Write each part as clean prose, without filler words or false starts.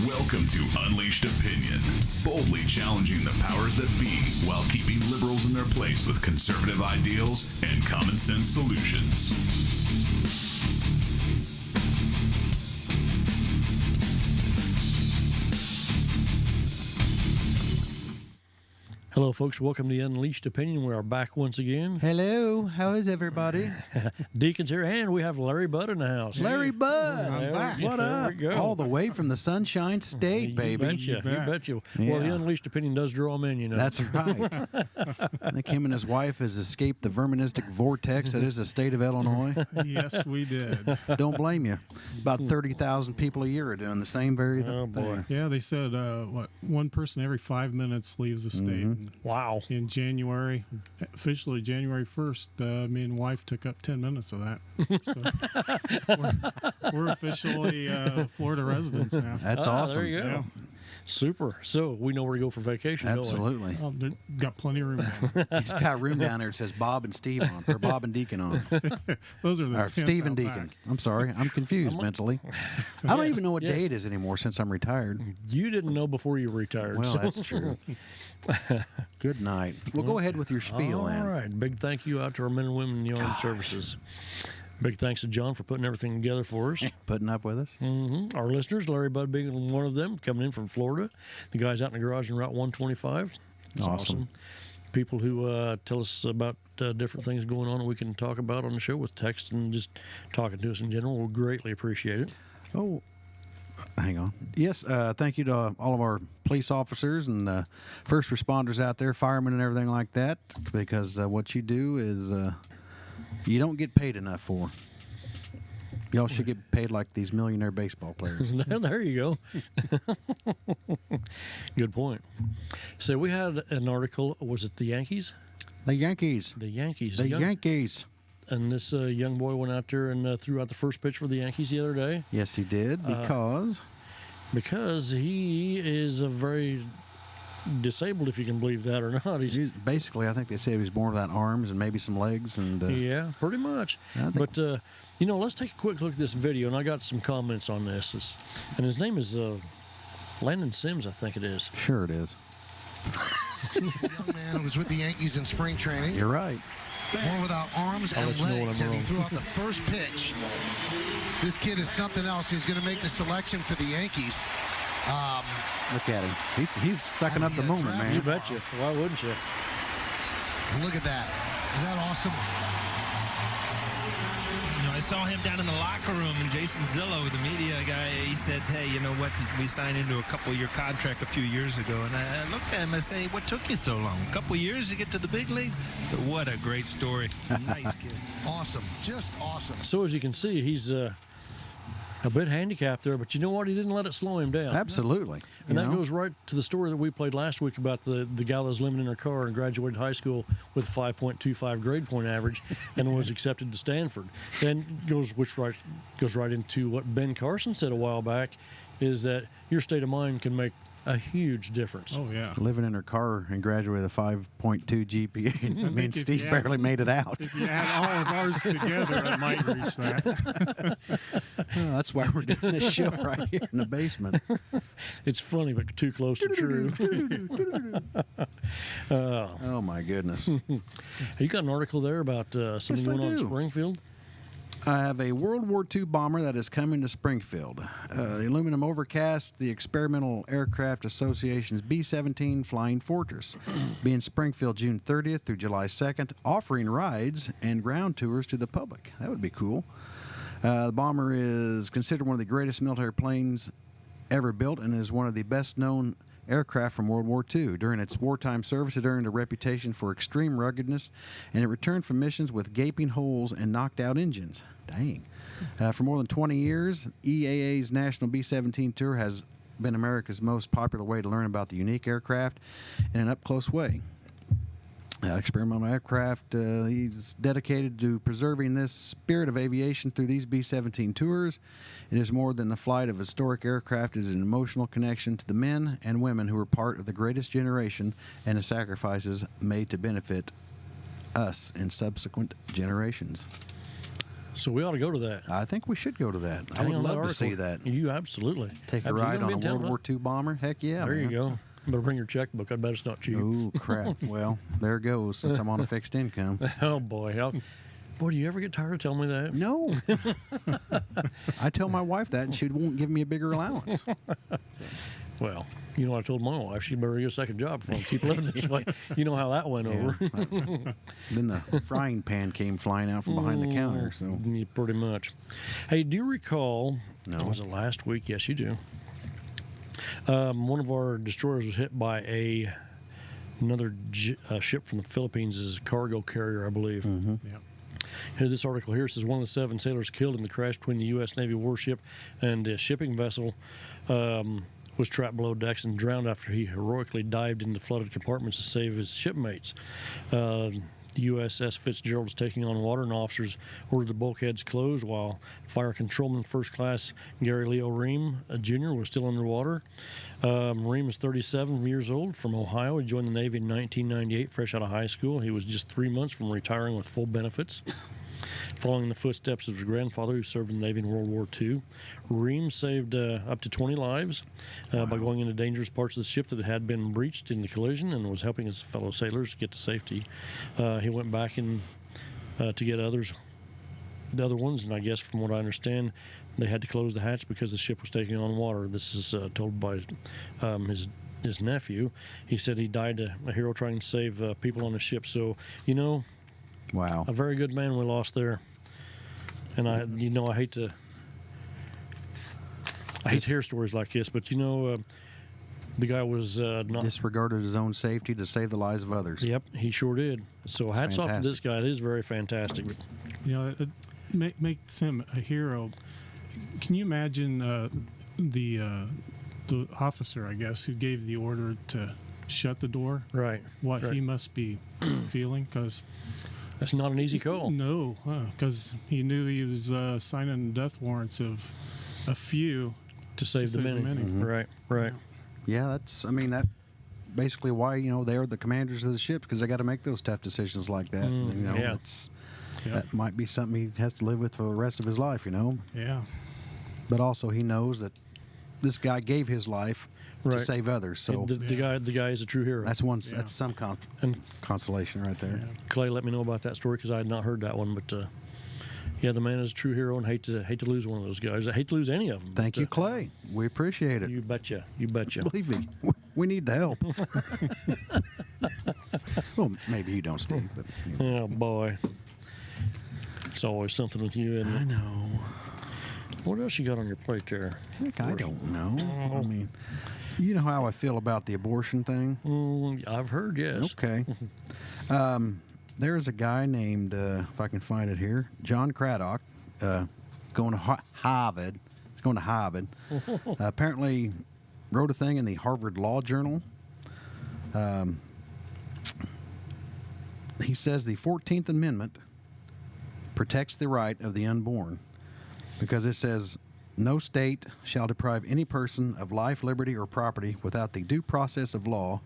Welcome to Unleashed Opinion, boldly challenging the powers that be while keeping liberals in their place with conservative ideals and common sense solutions. Hello, folks. Welcome to the Unleashed Opinion. We are back once again. Hello, how is everybody? Deacon's here, and we have Larry Budd in the house. Larry Budd, I'm back. What There up? we go. All the way from the Sunshine State, baby. You betcha. Well, the Yeah. Unleashed Opinion does draw them in, you know. That's right. I think him and his wife has escaped the verministic vortex that is the state of Illinois. Yes, we did. Don't blame you. About 30,000 people a year are doing the same very Oh, boy. thing. Yeah, they said one person every 5 minutes leaves the state. Wow. In January, officially January 1st, me and wife took up 10 minutes of that. So we're officially Florida residents now. That's awesome. There you go. Yeah. Super. So we know where to go for vacation, Absolutely. Well, they got plenty of room. He's got a room down there that says Bob and Steve on, or Bob and Deacon on. Those are the Or tents Steve and out Deacon. back. I'm sorry. I'm confused mentally. I don't even know what Yes. day it is anymore since I'm retired. don't we? You didn't know before you retired. Well, so. that's true. Good night. Well, go ahead with your spiel, All then. right. Big thank you out to our men and women in the armed services. Big thanks to John for putting everything together for us. Putting up with us. Our listeners, Larry Budd being one of them, coming in from Florida. The guys out in the garage in Route 125. It's Awesome. People who tell us about different things going on that we can talk about on the show with text and just talking to us in general. We'll greatly appreciate it. Oh, hang on. Yes, thank you to all of our police officers and first responders out there, firemen and everything like that, because what you do is you don't get paid enough for. Y'all should get paid like these millionaire baseball players. There you go. Good point. So we had an article, was it the Yankees? The Yankees. The Yankees. The Yankees. And this young boy went out there and threw out the first pitch for the Yankees the other day Yes, he did, because he is a very disabled, if you can believe that or not. basically, I think they say he was born without arms and maybe some legs. And Yeah, pretty much. I think- But, let's take a quick look at this video, and I got some comments on this. And his name is Landon Sims, I think it is. Sure it is. Young man who was with the Yankees in spring training, You're right. born without arms I'll and let you know when legs, I'm and he wrong. threw out the first pitch. This kid is something else. He's going to make the selection for the Yankees. Look at him. He's sucking up the moment, You man. betcha. Why wouldn't you? And look at that. Is that awesome? I saw him down in the locker room, and Jason Zillow, the media guy, he said, hey, you know what, we signed into a couple-year contract a few years ago, and I looked at him and said, what took you so long? A couple years to get to the big leagues? But what a great story. Nice kid. Awesome. Just awesome. So as you can see, he's a bit handicapped there, but you know what? He didn't let it slow him down. Absolutely. And You that know? goes right to the story that we played last week about the gal that was living in her car and graduated high school with 5.25 grade point average and was accepted to Stanford. And goes right into what Ben Carson said a while back, is that your state of mind can make a huge difference. Oh, yeah. Living in her car and graduated with a 5.2 GPA. I mean, if Steve you barely had- made it out. If you add all of ours together, it might reach that. Oh, that's why we're doing this show right here in the basement. It's funny, but too close to true. Oh, my goodness. You got an article there about something Yes, I going on in do. Springfield? I have a World War II bomber that is coming to Springfield. The aluminum overcast, the Experimental Aircraft Association's B-17 Flying Fortress, be in Springfield June 30th through July 2nd, offering rides and ground tours to the public. That would be cool. The bomber is considered one of the greatest military planes ever built and is one of the best-known aircraft from World War II. During its wartime service, it earned a reputation for extreme ruggedness, and it returned from missions with gaping holes and knocked-out engines. Dang. For more than 20 years, EAA's National B-17 Tour has been America's most popular way to learn about the unique aircraft in an up-close way. Experimental aircraft, he's dedicated to preserving this spirit of aviation through these B-17 tours. It is more than the flight of historic aircraft. It is an emotional connection to the men and women who were part of the greatest generation and the sacrifices made to benefit us in subsequent generations. So we ought to go to that. I think we should go to that. I Hang would on love to article. see that. You absolutely. Take a Absolutely. ride You gonna on be a in town World for War II bomber. Heck yeah, that? There you man. go. Better bring your checkbook. I bet it's not cheap. Oh crap! Well, there it goes. Since I'm on a fixed income. Oh boy. Boy, do you ever get tired of telling me that? No. I tell my wife that, and she won't give me a bigger allowance. Well, you know what I told my wife? She better get a second job if I want to keep living this way. You know how that went over. Then the frying pan came flying out from behind the counter. So Yeah, pretty much. Hey, do you recall? No. Was it last week? Yes, you do. One of our destroyers was hit by another ship from the Philippines, is a cargo carrier, I believe. Yeah. Here, this article here says one of the 7 sailors killed in the crash between the U.S. Navy warship and a shipping vessel was trapped below decks and drowned after he heroically dived into flooded compartments to save his shipmates. The USS Fitzgerald is taking on water, and officers ordered the bulkheads closed while Fire Controlman First Class Gary Leo Ream Jr. was still underwater. Ream is 37 years old, from Ohio. He joined the Navy in 1998, fresh out of high school. He was just 3 months from retiring with full benefits. Following the footsteps of his grandfather, who served in the Navy in World War II, Ream saved up to 20 lives by going into dangerous parts of the ship that had been breached in the collision, and was helping his fellow sailors get to safety. He went back in to get the other ones, and I guess from what I understand, they had to close the hatch because the ship was taking on water. This is told by his nephew. He said he died a hero trying to save people on the ship. So, you know, wow. a very good man we lost there. And I hate to hear stories like this, but the guy was not. Disregarded his own safety to save the lives of others. Yep, he sure did. So hats off to this fantastic. guy. It is very fantastic. It makes him a hero. Can you imagine the officer, I guess, who gave the order to shut the door? Right. What right. he must be feeling, because That's not an easy call. no, because he knew he was signing death warrants of a few. To save the many. Mm-hmm. Right. Yeah, that basically why they are the commanders of the ships, because they got to make those tough decisions like that. yeah. That might be something he has to live with for the rest of his life. Yeah. But also he knows that this guy gave his life to Right. save others. So The guy is a true hero. that's one. Yeah. That's some And consolation right there. Clay let me know about that story because I had not heard that one. But yeah, the man is a true hero, and hate to lose one of those guys. I hate to lose any of them. Thank but, you, Clay. We appreciate it. You betcha. Believe me, we need the help. Well, maybe you don't, Steve. But Oh boy, it's always something with you. I And know. what else you got on your plate there? Heck, I don't know. I mean, you know how I feel about the abortion thing. I've heard, yes. Okay. There's a guy named, if I can find it here, John Craddock, going to Harvard. He's going to Harvard. Apparently wrote a thing in the Harvard Law Journal. He says the 14th Amendment protects the right of the unborn because it says, no state shall deprive any person of life, liberty, or property without the due process of law,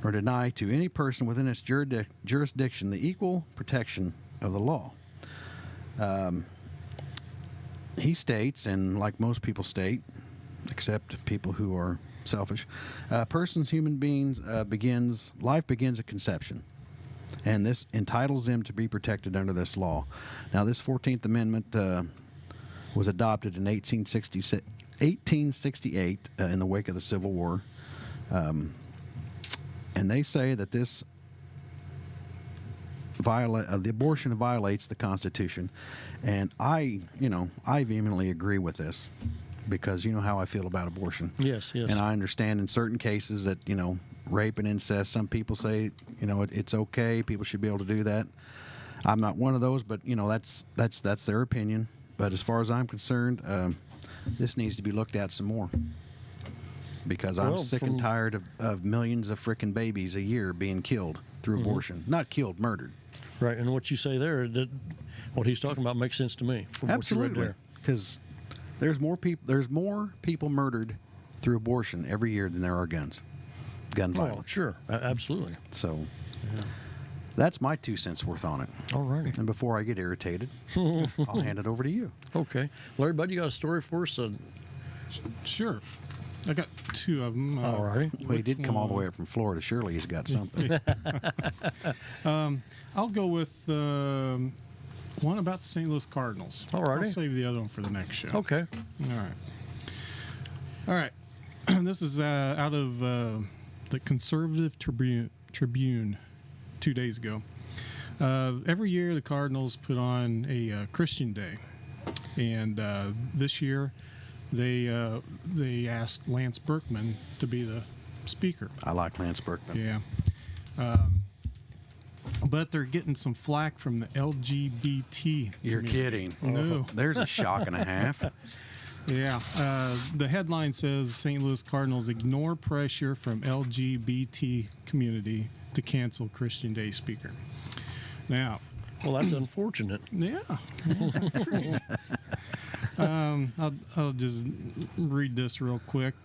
or deny to any person within its jurisdiction the equal protection of the law. He states, and like most people state, except people who are selfish, human beings, life begins at conception. And this entitles them to be protected under this law. Now, this 14th Amendment was adopted in 1868 in the wake of the Civil War. And they say that this the abortion violates the Constitution. And I vehemently agree with this because you know how I feel about abortion. Yes. And I understand in certain cases that, rape and incest, some people say, it's okay. People should be able to do that. I'm not one of those, but, that's their opinion. But as far as I'm concerned, this needs to be looked at some more. Because I'm sick and tired of millions of frickin' babies a year being killed through abortion. Not killed, murdered. Right, and what you say there, what he's talking about makes sense to me. From Absolutely. What you read Because there's more people murdered through abortion every year than there are gun there. violence. Oh, sure, absolutely. So, That's my 2 cents worth on it. All righty. And before I get irritated, I'll hand it over to you. Okay. Larry Bud, you got a story for us? Sure. I got 2 of them. All right. Well, he did come all the way up from Florida. Surely he's got something. I'll go with one about the St. Louis Cardinals. All righty. I'll save the other one for the next show. Okay. All right. This is out of the Conservative Tribune 2 days ago. Every year, the Cardinals put on a Christian Day, and this year they asked Lance Berkman to be the speaker. I like Lance Berkman. Yeah. But they're getting some flack from the LGBT. You're community. kidding. No. There's a shock and a half. Yeah. The headline says St. Louis Cardinals ignore pressure from LGBT community to cancel Christian Day speaker. Now, Well, that's unfortunate. yeah. I'll just read this real quick.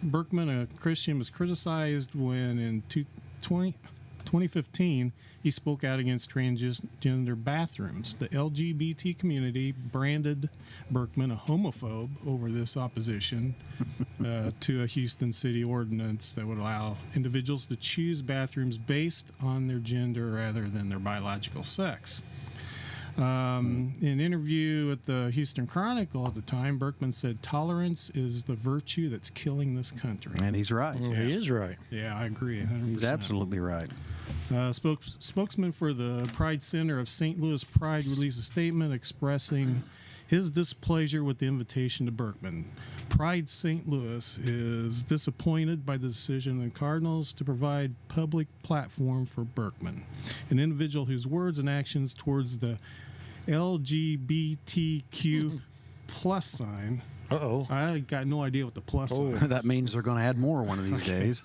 Berkman, a Christian, was criticized when in 2015 he spoke out against transgender bathrooms. The LGBT community branded Berkman a homophobe over this opposition to a Houston city ordinance that would allow individuals to choose bathrooms based on their gender rather than their biological sex. In an interview with the Houston Chronicle at the time, Berkman said tolerance is the virtue that's killing this country. And he's right. He is right. Yeah, I agree. 100%. He's absolutely right. Spokesman for the Pride Center of St. Louis Pride released a statement expressing his displeasure with the invitation to Berkman. Pride St. Louis is disappointed by the decision of the Cardinals to provide public platform for Berkman, an individual whose words and actions towards the LGBTQ plus sign. Uh-oh. I got no idea what the plus sign is. That means they're going to add more one of these days.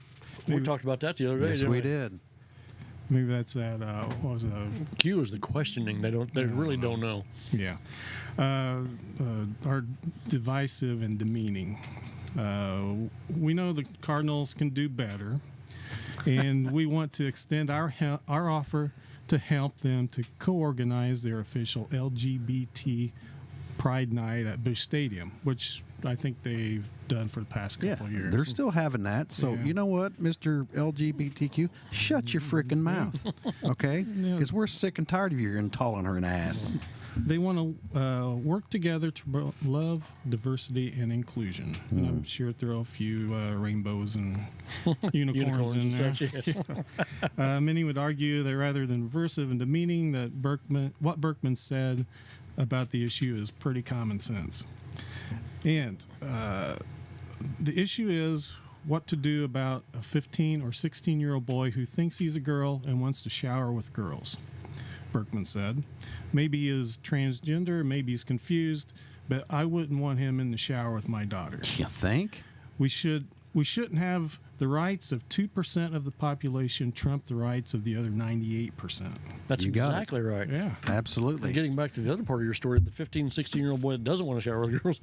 We talked about that the other day. Yes, didn't we did. Maybe that's that. What was it? Q is the questioning. They really don't know. Yeah. Are divisive and demeaning. We know the Cardinals can do better, and we want to extend our offer to help them to co-organize their official LGBT Pride Night at Busch Stadium, which I think they've done for the past couple of years. They're still having that. So, Yeah. you know what, Mr. LGBTQ? Shut your freaking mouth, okay? Because we're sick and tired of you intolerant ass. They want to work together to promote love, diversity, and inclusion. And I'm sure throw a few rainbows and unicorns in and there. such, yes. Many would argue that rather than aversive and demeaning, that what Berkman said about the issue is pretty common sense. And the issue is what to do about a 15 or 16-year-old boy who thinks he's a girl and wants to shower with girls. Berkman said, maybe he is transgender, maybe he's confused, but I wouldn't want him in the shower with my daughters. You think? We shouldn't have the rights of 2% of the population trump the rights of the other 98%. That's You got it. exactly right. Yeah. Absolutely. Getting back to the other part of your story, the 15, 16-year-old boy that doesn't want to shower with girls.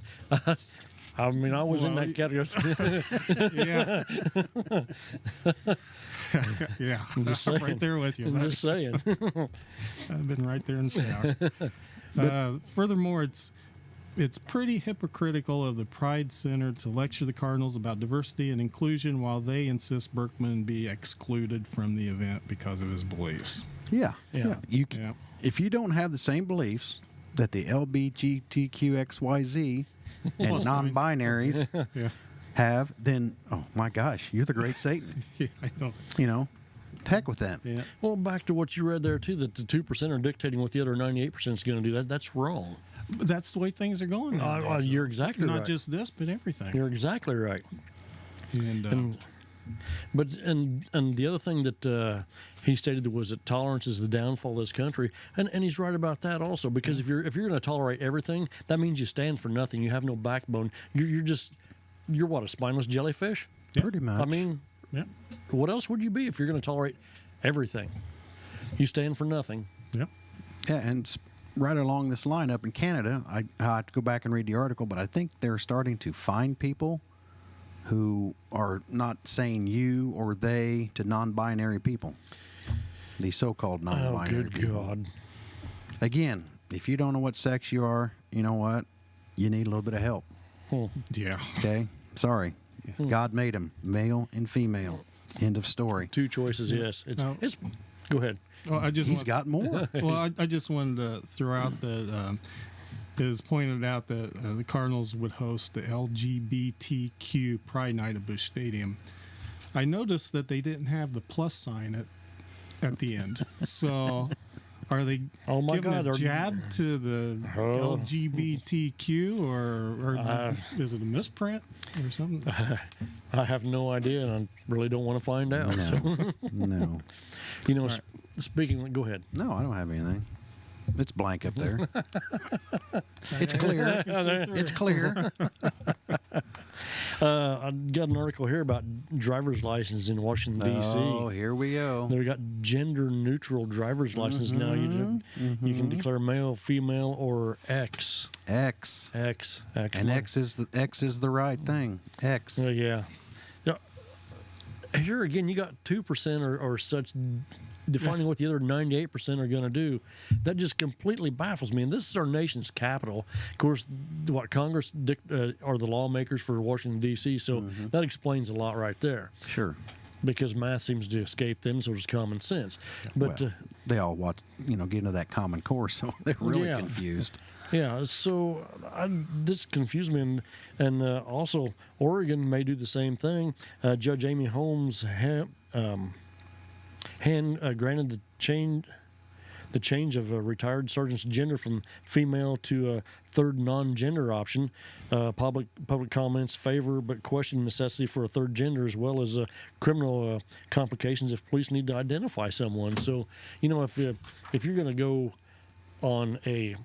I mean, I was in Well, that category. Yeah. Yeah. just I'm saying. right there with you. I'm just saying. I've been right there in the shower. Furthermore, it's pretty hypocritical of the Pride Center to lecture the Cardinals about diversity and inclusion while they insist Berkman be excluded from the event because of his beliefs. Yeah. Yeah. Yeah. If you don't have the same beliefs that the LGBTQXYZ and non-binaries Yeah. have, then, oh my gosh, you're the great Satan. Yeah, I know. You know, heck with them. Yeah. Well, back to what you read there, too, that the 2% are dictating what the other 98% is going to do. That's wrong. But that's the way things are going nowadays. You're exactly Not right. just this, but everything. You're exactly right. And, But the other thing that he stated was that tolerance is the downfall of this country, and he's right about that also. Because if you're going to tolerate everything, that means you stand for nothing. You have no backbone. You're what, a spineless jellyfish? Pretty much. I mean, yeah. what else would you be if you're going to tolerate everything? You stand for nothing. Yeah. Yeah, and right along this line up in Canada, I have to go back and read the article, but I think they're starting to fine people who are not saying you or they to non-binary people. the so-called Oh, non-binary good people. God. Again, if you don't know what sex you are, you know what? You need a little bit of help. Yeah. Okay? Sorry. God made them male and female. End of story. Two choices, yes. No. It's. Go ahead. Well, I just He's want, got more. well, I just wanted to throw out that it was pointed out that the Cardinals would host the LGBTQ Pride Night at Busch Stadium. I noticed that they didn't have the plus sign at the end. So, are they Oh, my giving God, a are- jab to the Oh. LGBTQ, or is it a misprint or something? I have no idea, and I really don't want to find out. So, No. you know, speaking, go ahead. No, I don't have anything. It's blank up there. It's clear. It's clear. I got an article here about driver's license in Washington, D.C. Oh, here we go. They've got gender neutral driver's license now. You can declare male, female, or X. X. X. And X is the right thing. X. Yeah. Now, here again, you got 2% or such defining what the other 98% are going to do. That just completely baffles me. And this is our nation's capital. Of course, what Congress are the lawmakers for Washington, D.C., so that explains a lot right there. Sure. Because math seems to escape them, so does common sense. But Well, they all watch, get into that Common Core, so they're really Yeah. confused. yeah, so this confused me. And also, Oregon may do the same thing. Judge Amy Holmes granted the change of a retired sergeant's gender from female to a third non-gender option. Public comments favor but question the necessity for a third gender, as well as criminal complications if police need to identify someone. So, if you're going to go on a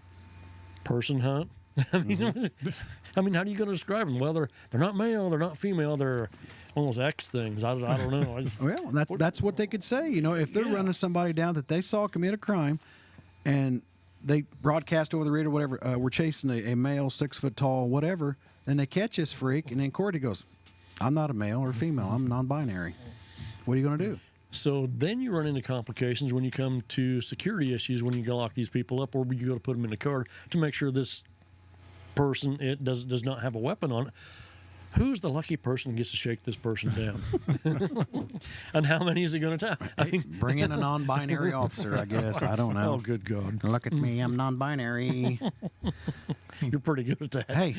person hunt, I mean, how are you going to describe them? Well, they're not male, they're not female, they're one of those X things. I don't know. Well, that's what they could say. If they're running somebody down that they saw commit a crime, and they broadcast over the radio, whatever, we're chasing a male, 6 foot tall, whatever, then they catch this freak, and then Courtney goes, "I'm not a male or female. I'm non-binary." What are you going to do? So then you run into complications when you come to security issues when you go lock these people up, or you go to put them in the car to make sure this person does not have a weapon on it. Who's the lucky person who gets to shake this person down? And how many is it going to take? Bring in a non-binary officer, I guess. I don't know. Oh, good God. Look at me. I'm non-binary. You're pretty good at that. Hey,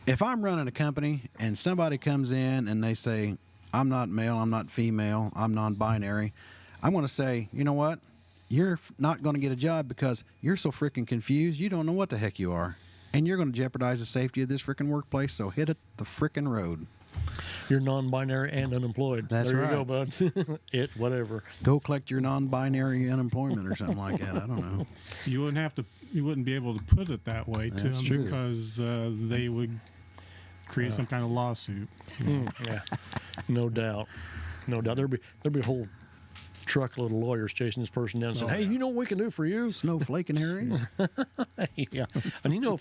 if I'm running a company and somebody comes in and they say, "I'm not male, I'm not female, I'm non-binary," I'm going to say, "You know what? You're not going to get a job because you're so freaking confused. You don't know what the heck you are. And you're going to jeopardize the safety of this freaking workplace, so hit it the freaking road." You're non-binary and unemployed. That's there right. you go, bud. Whatever. Go collect your non-binary unemployment or something like that. I don't know. You wouldn't be able to put it that way to That's them true. because they would create some kind of lawsuit. Yeah. No doubt. No doubt. There'd be a whole truckload of lawyers chasing this person down and saying, "Hey, you know what we can do for you?" Snowflake and Harry's. Yeah. And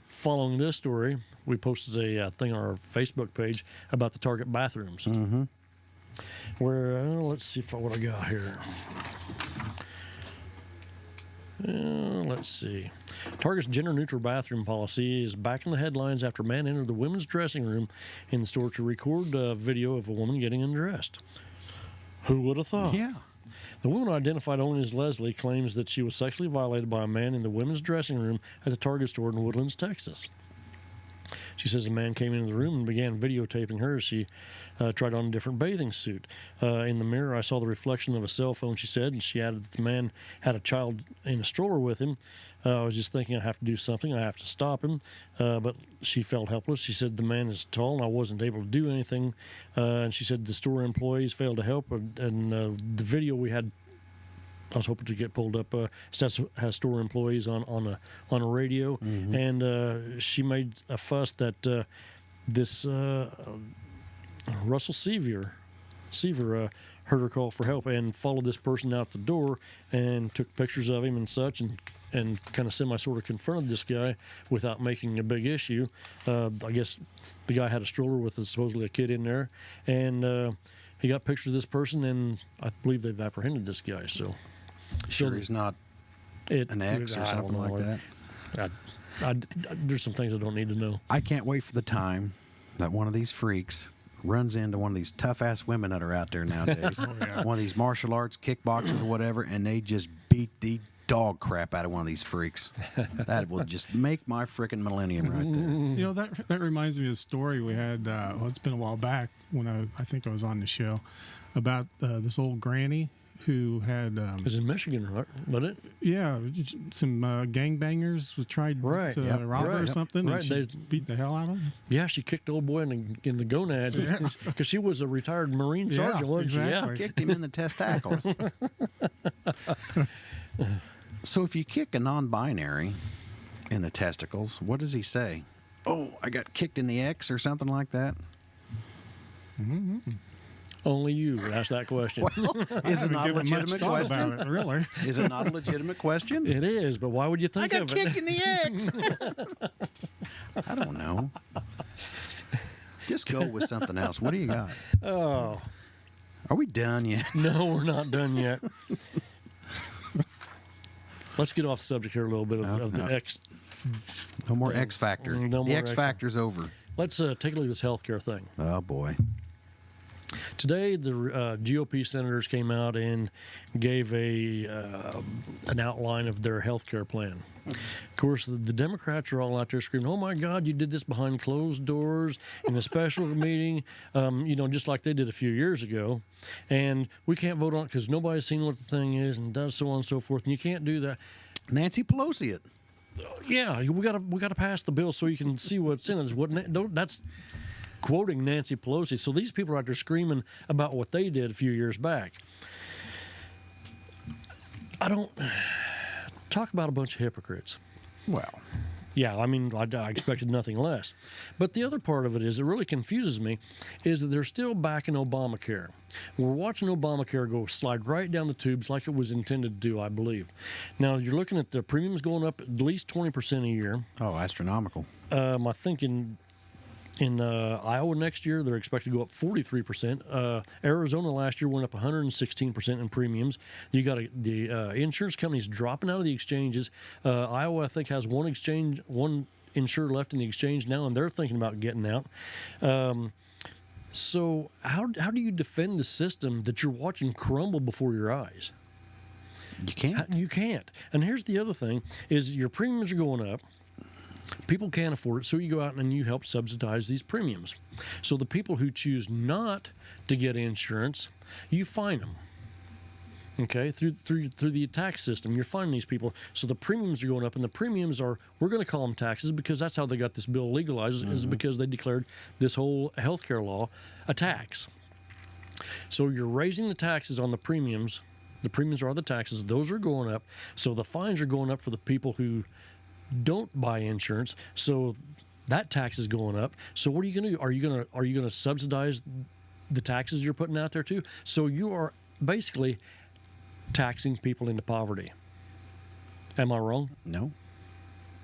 following this story, we posted a thing on our Facebook page about the Target bathrooms. Mm-hmm. Where, let's see what I got here. Let's see. Target's gender-neutral bathroom policy is back in the headlines after a man entered the women's dressing room in the store to record a video of a woman getting undressed. Who would have thought? Yeah. The woman, identified only as Leslie, claims that she was sexually violated by a man in the women's dressing room at the Target store in Woodlands, Texas. She says a man came into the room and began videotaping her as she tried on a different bathing suit. In the mirror, I saw the reflection of a cell phone, she said, and she added that the man had a child in a stroller with him. I was just thinking I have to do something. I have to stop him. But she felt helpless. She said the man is tall and I wasn't able to do anything. And she said the store employees failed to help. And the video we had, I was hoping to get pulled up, has store employees on a radio. Mm-hmm. And she made a fuss that this Russell Sevier Seaver heard her call for help and followed this person out the door and took pictures of him and such, and kind of sort of confronted this guy without making a big issue. I guess the guy had a stroller with supposedly a kid in there, and he got pictures of this person, and I believe they've apprehended this guy. So Sure, he's not an ex or I don't something know. like that. There's some things I don't need to know. I can't wait for the time that one of these freaks runs into one of these tough-ass women that are out there nowadays. One of these martial arts, kickboxers or whatever, and they just beat the dog crap out of one of these freaks. That will just make my frickin' millennium right there. You know, that reminds me of a story we had, it's been a while back when I think I was on the show, about this old granny who had... It was in Michigan, right? Wasn't it? Yeah, some gangbangers tried Right, to yep, rob her or right, something, right, and she beat the hell out of him. Yeah, she kicked the old boy in the gonads because she was a retired Marine sergeant, wasn't exactly. she? Kicked him in the testicles. So if you kick a non-binary in the testicles, what does he say? Oh, I got kicked in the X or something like that? Yeah. Only you would ask that question. Is it not a Given much legitimate thought question? about it, really. Is it not a legitimate question? It is, but why would you think I got of kicked it? in the X. I don't know. Just go with something else. What do you got? Oh, Are we done yet? no, we're not done yet. Let's get off the subject here a little bit of No. the X. No more X Factor. No The more X X- Factor's over. Let's take a look at this healthcare thing. Oh, boy. Today, the GOP senators came out and gave an outline of their health care plan. Of course, the Democrats are all out there screaming, "Oh my God, you did this behind closed doors in a special meeting," just like they did a few years ago. And we can't vote on it because nobody's seen what the thing is, and does so on and so forth. And you can't do that. Nancy Pelosi it. Yeah, we gotta pass the bill so you can see what's in it. That's quoting Nancy Pelosi. So these people are out there screaming about what they did a few years back. I don't talk about a bunch of hypocrites. Well, Yeah, I mean, I expected nothing less. But the other part of it is, it really confuses me, is that they're still backing Obamacare. We're watching Obamacare slide right down the tubes like it was intended to do, I believe. Now, you're looking at the premiums going up at least 20% a year. oh, astronomical. I think in Iowa next year, they're expected to go up 43%. Arizona last year went up 116% in premiums. You got the insurance companies dropping out of the exchanges. Iowa, I think, has one insurer left in the exchange now, and they're thinking about getting out. So how do you defend the system that you're watching crumble before your eyes? You can't. You can't. And here's the other thing, is your premiums are going up. People can't afford it, so you go out and you help subsidize these premiums. So the people who choose not to get insurance, you fine them. Okay, through the tax system, you're fining these people. So the premiums are going up, and the premiums are, we're going to call them taxes because that's how they got this bill legalized, is because they declared this whole healthcare law a tax. So you're raising the taxes on the premiums. The premiums are the taxes; those are going up. So the fines are going up for the people who don't buy insurance, so that tax is going up. So what are you going to do? Are you going to subsidize the taxes you're putting out there too? So you are basically taxing people into poverty. Am I wrong? No.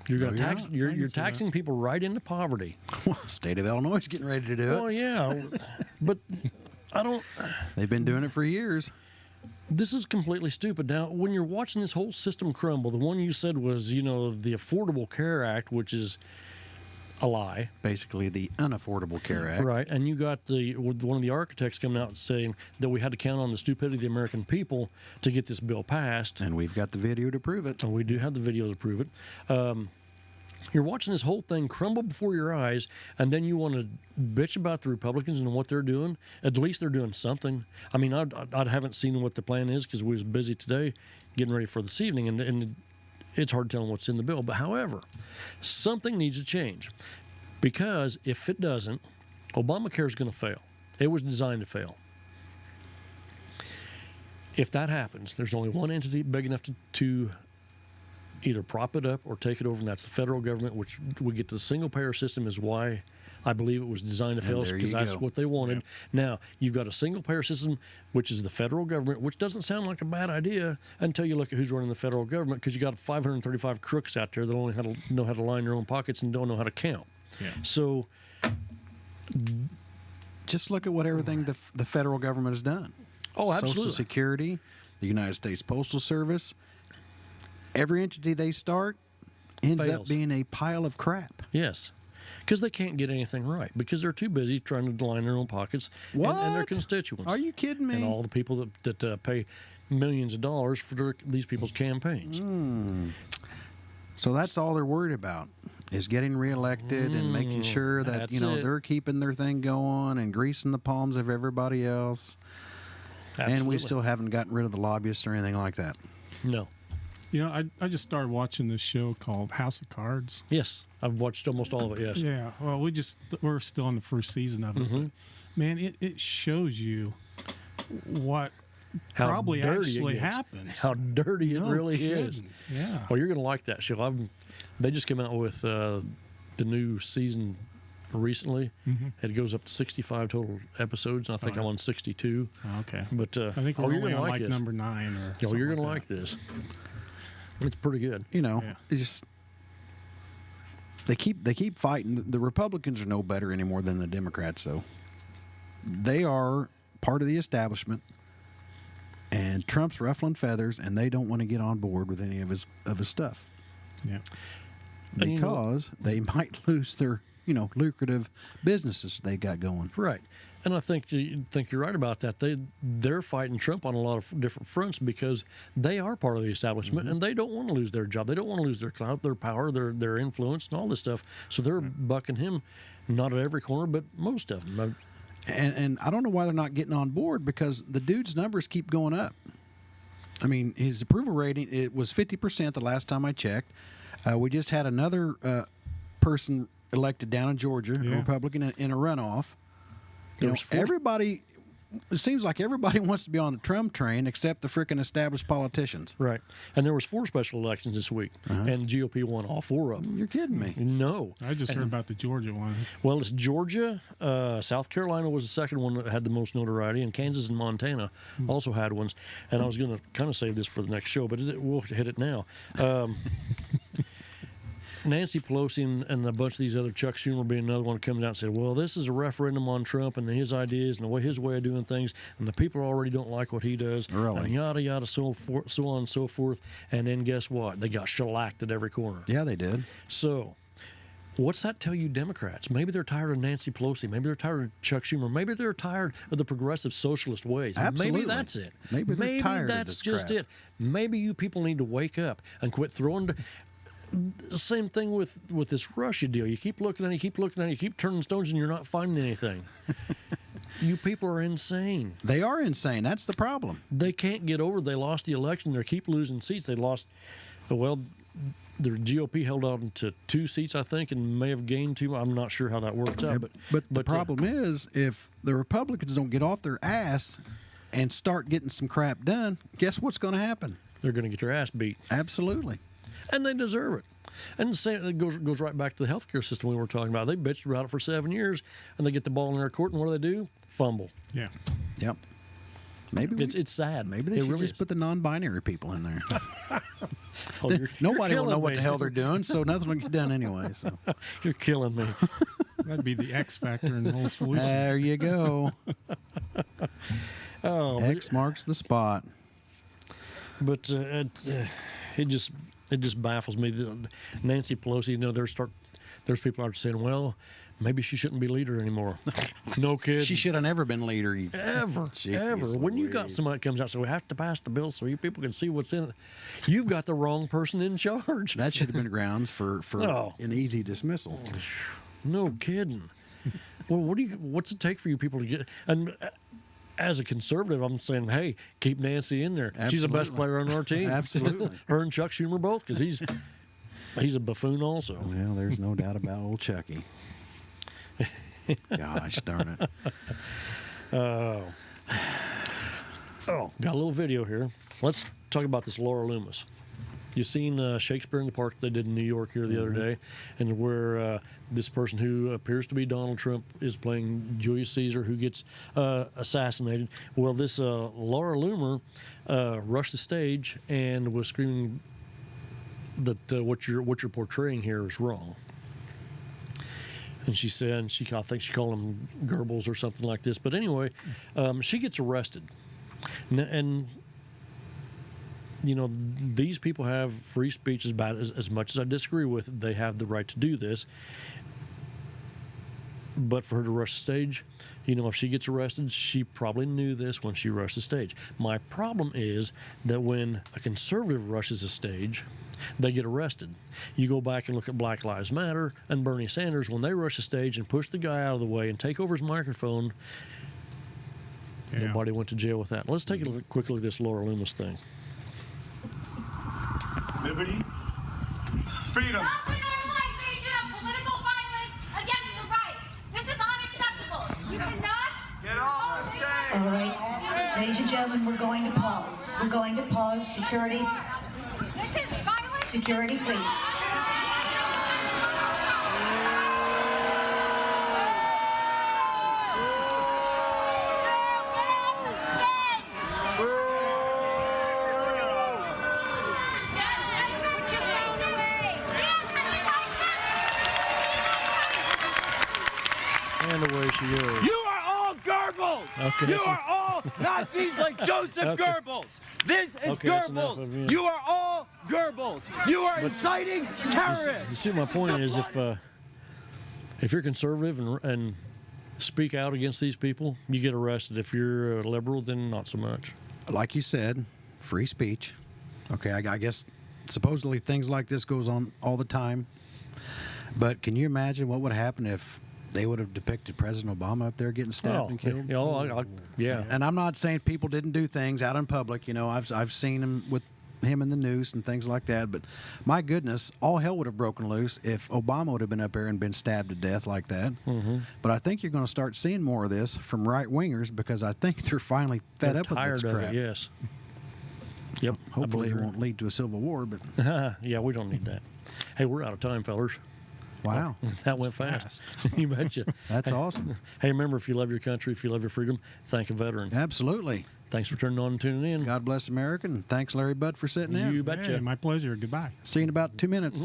You're going No, to you're tax. not. You're taxing people right into poverty. State of Illinois is getting ready to do it. Well, yeah, but I don't. They've been doing it for years. This is completely stupid. Now, when you're watching this whole system crumble, the one you said was, the Affordable Care Act, which is a lie. Basically, the Unaffordable Care Act. Right, and you got one of the architects coming out and saying that we had to count on the stupidity of the American people to get this bill passed. And we've got the video to prove it. And we do have the video to prove it. You're watching this whole thing crumble before your eyes, and then you want to bitch about the Republicans and what they're doing. At least they're doing something. I mean, I haven't seen what the plan is because we was busy today getting ready for this evening, and it's hard telling what's in the bill. But however, something needs to change, because if it doesn't, Obamacare is going to fail. It was designed to fail. If that happens, there's only one entity big enough to either prop it up or take it over, and that's the federal government, which we get to the single-payer system is why I believe it was designed to fail there because you that's go. what they wanted. Now, you've got a single-payer system, which is the federal government, which doesn't sound like a bad idea until you look at who's running the federal government, because you got 535 crooks out there that only know how to line their own pockets and don't know how to count. Yeah. So, Just look at what everything the federal government has done. oh, absolutely. Social Security, the United States Postal Service. Every entity they start ends up Fails. being a pile of crap. Yes. Because they can't get anything right because they're too busy trying to line their own pockets and their What? constituents. Are you kidding me? And all the people that pay millions of dollars for these people's campaigns. So that's all they're worried about is getting reelected and making sure that that's it. they're keeping their thing going and greasing the palms of everybody else. And we Absolutely. still haven't gotten rid of the lobbyists or anything like that. No. You know, I just started watching this show called House of Cards. Yes. I've watched almost all of it, yes. Yeah, well, we're still in the first season of it. But, man, it shows you what How probably dirty it actually gets. happps. How dirty it No really kidding. is. Yeah. Well, you're going to like that show. They just came out with the new season recently. It goes up to 65 total episodes, and I think I'm on 62. Okay. But I think we're you're only gonna on like like this. number 9 or Oh, something you're going to like like that. this. It's pretty good. Yeah. It's just they keep fighting. The Republicans are no better anymore than the Democrats, though. They are part of the establishment, and Trump's ruffling feathers, and they don't want to get on board with any of his stuff Yeah. And you know- because they might lose their lucrative businesses they got going. Right. And I think you're right about that. They're fighting Trump on a lot of different fronts because they are part of the establishment and they don't want to lose their job. They don't want to lose their clout, their power, their influence, and all this stuff. So they're bucking him, not at every corner, but most of them. And I don't know why they're not getting on board because the dude's numbers keep going up. I mean, his approval rating, it was 50% the last time I checked. We just had another person elected down in Georgia, a Yeah. Republican, in a runoff. There's four- Everybody, it seems like everybody wants to be on the Trump train except the frickin' established politicians. Right. And there was 4 special elections this week, Uh-huh. and GOP won all 4 of them. You're kidding me. No. I just heard about the Georgia one. Well, it's Georgia. South Carolina was the second one that had the most notoriety, and Kansas and Montana also had ones. And I was going to kind of save this for the next show, but we'll hit it now. Nancy Pelosi and a bunch of these other, Chuck Schumer being another one, comes out and said, well, this is a referendum on Trump and his ideas and his way of doing things, and the people already don't like what he does, Really? and yada, yada, so on and so forth. And then guess what? They got shellacked at every corner. Yeah, they did. So, what's that tell you, Democrats? Maybe they're tired of Nancy Pelosi. Maybe they're tired of Chuck Schumer. Maybe they're tired of the progressive socialist ways. Absolutely. Maybe that's it. Maybe they're tired of that's this just crap. it. Maybe you people need to wake up and quit throwing. The same thing with this Russia deal. You keep looking at it, you keep turning stones, and you're not finding anything. You people are insane. They are insane. That's the problem. They can't get over. They lost the election. They keep losing seats. They lost. Well, the GOP held on to 2 seats, I think, and may have gained 2. I'm not sure how that works out. But the problem is, if the Republicans don't get off their ass and start getting some crap done, guess what's going to happen? they're going to get their ass beat. Absolutely. And they deserve it. And the same, it goes right back to the healthcare system we were talking about. They bitched about it for 7 years, and they get the ball in their court, and what do? Fumble. Yeah. Yep. Maybe It's sad. maybe they It should really just is. put the non-binary people in there. Oh, you're Nobody will killing know what me. the hell they're doing, so nothing will get done anyway. So You're killing me. That'd be the X factor in the whole solution. there you go. Oh, X marks the spot. but it just baffles me. Nancy Pelosi, there's people out saying, well, maybe she shouldn't be leader anymore. No kid. She should have never been leader. Ever. Jeez When you got Louise. somebody that comes out, so we have to pass the bill so you people can see what's in it. You've got the wrong person in charge. That should have been grounds for Oh. an easy dismissal. No kidding. Well, what's it take for you people to get? And as a conservative, I'm saying, hey, keep Nancy in there. She's the best Absolutely. player on our team. Absolutely. Her and Chuck Schumer both, because he's a buffoon also. Well, there's no doubt about old Chucky. Gosh darn it. Oh, got a little video here. Let's talk about this Laura Loomis. You seen Shakespeare in the Park they did in New York here the other day, and where this person who appears to be Donald Trump is playing Julius Caesar, who gets assassinated. Well, this Laura Loomer rushed the stage and was screaming that what you're portraying here is wrong. And she said, I think she called him Goebbels or something like this. But anyway, she gets arrested. And you know, these people have free speech as much as I disagree with it. They have the right to do this. But for her to rush the stage, you know, if she gets arrested, she probably knew this when she rushed the stage. My problem is that when a conservative rushes a stage, they get arrested. You go back and look at Black Lives Matter and Bernie Sanders, when they rush the stage and push the guy out of the way and take over his microphone, nobody went to jail with that. Let's take a quick look at this Laura Loomis thing. Liberty, freedom. Not the normalization of political violence against the right. This is unacceptable. You cannot. Get off the stage. All right. Ladies and gentlemen, we're going to pause. We're going to pause. Security. This is violence. Security, please. And away she goes. You are all Goebbels! Okay, You are all Nazis like Joseph Okay. Goebbels! This is Okay, that's enough of Goebbels! you. You are all Goebbels! You are inciting You terrorists! see, my point is, if you're conservative and speak out against these people, you get arrested. If you're a liberal, then not so much. Like you said, free speech. Okay, I guess supposedly things like this goes on all the time. But can you imagine what would happen if they would have depicted President Obama up there getting stabbed and killed? Yeah. And I'm not saying people didn't do things out in public. You know, I've seen him with him in the news and things like that. But my goodness, all hell would have broken loose if Obama would have been up there and been stabbed to death like that. Mm-hmm. But I think you're going to start seeing more of this from right wingers because I think they're finally fed They're up with tired this of crap. it, yes. Yep. I Hopefully, it believe won't lead to a civil war. But yeah, we don't need that. Hey, we're out of time, fellers. wow, That went fast. You betcha. that's awesome. Hey, remember, if you love your country, if you love your freedom, thank a veteran. Absolutely. Thanks for turning on and tuning in. God bless America, and thanks, Larry Budd, for sitting in. You betcha. Hey, my pleasure. Goodbye. See you in about 2 minutes.